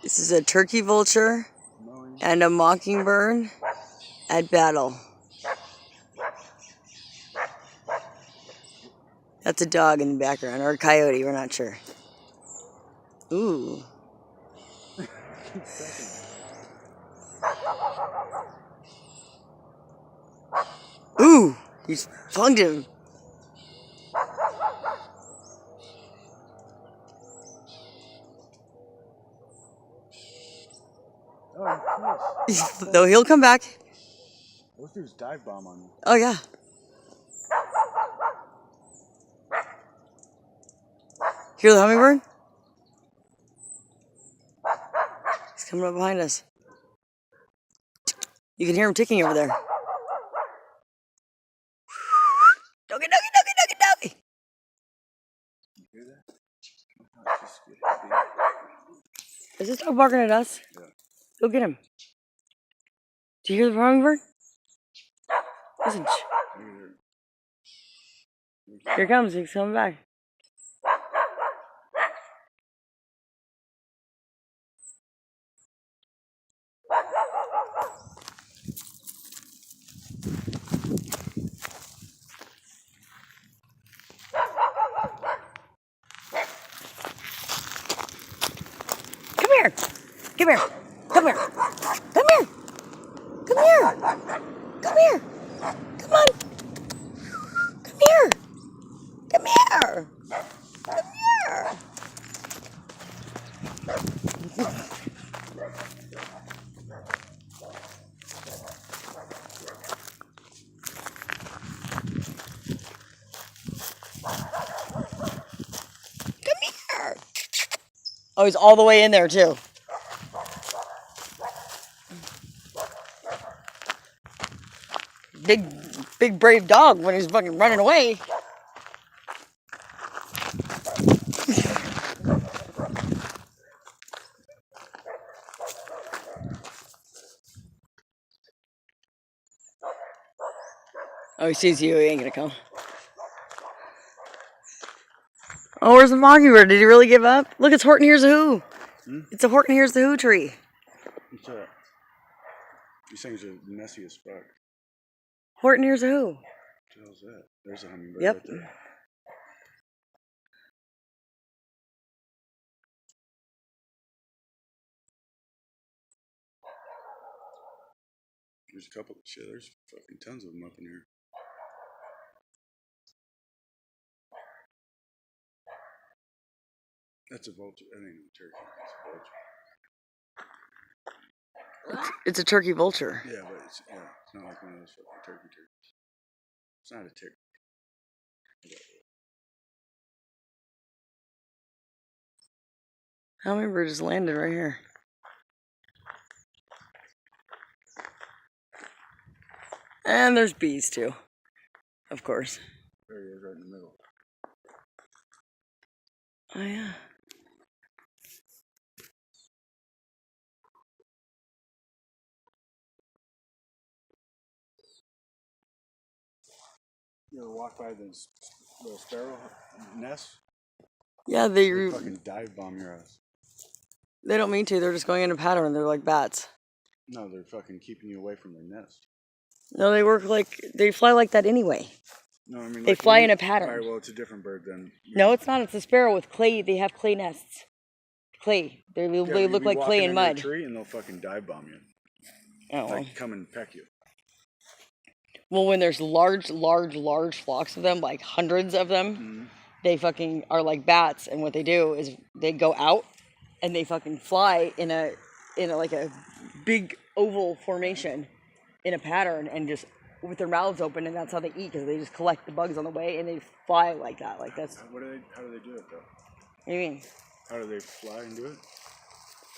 This is a turkey vulture and a mockingbird at battle. That's a dog in the background, or a coyote, we're not sure. Ooh. Ooh, he's flung him. Though he'll come back. Let's do his dive bomb on you. Oh yeah. Hear the hummingbird? He's coming up behind us. You can hear him ticking over there. Doggy, doggy, doggy, doggy, doggy. You hear that? Is this dog barking at us? Yeah. Go get him. Do you hear the hummingbird? Listen. Here it comes. He's coming back. Come here. Come here. Come here. Come here. Come here. Come here. Come on. Come here. Come here. Come here. Come here. Oh, he's all the way in there too. Big brave dog when he's fucking running away. Oh, he sees you. He ain't gonna come. Oh, where's the mockingbird? Did he really give up? Look, it's Horton Hears a Who. It's a Horton Hears the Who tree. What's that? These things are messy as fuck. Horton Hears a Who. What the hell's that? There's a hummingbird Yep. right there. There's a couple of shit. There's fucking tons of them up in here. That's a vulture. That ain't a turkey. It's a vulture. It's a turkey vulture. Yeah, but it's not like one of those fucking turkeys. It's not a turkey. Hummingbird just landed right here. And there's bees too, of course. There he is, right in the middle. Oh yeah. You ever walk by the little sparrow nest? Yeah, They fucking dive bomb your ass. They don't mean to. They're just going in a pattern. They're like bats. No, they're fucking keeping you away from their nest. No, they fly like that anyway. No, I mean they fly in a pattern. All right, well, it's a different bird then. No, it's not. It's a sparrow with clay. They have clay nests. Clay. They look like clay and mud. A tree and they'll fucking dive bomb you. Oh. Like come and peck you. Well, when there's large flocks of them, like hundreds of them, they fucking are like bats. And what they do is they go out and they fucking fly in a like a big oval formation in a pattern and just with their mouths open, and that's how they eat because they just collect the bugs on the way and they fly like that. Like that's. How do they do it though? What do you mean? How do they fly and do it?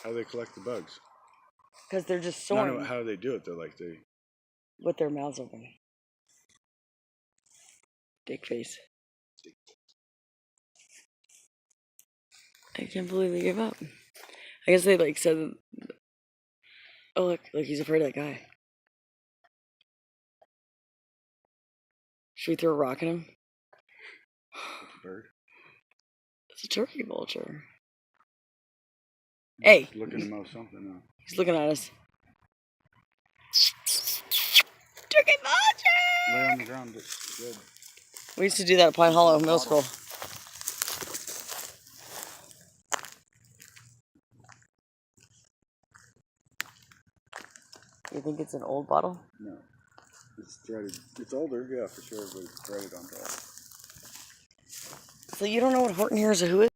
How do they collect the bugs? Because they're just soaring. No, how do they do it? They're like they. With their mouths open. Dick face. I can't believe they gave up. I guess they like said, oh look, he's afraid of that guy. Should we throw a rock at him? What's a bird? It's a turkey vulture. Hey. Looking to mow something up. He's looking at us. Turkey vulture! Lay on the ground. It's good. We used to do that at Pine Hollow Middle School. You think it's an old bottle? No. It's threaded. It's older, yeah, for sure, but it's threaded on top. So you don't know what Horton Hears a Who is?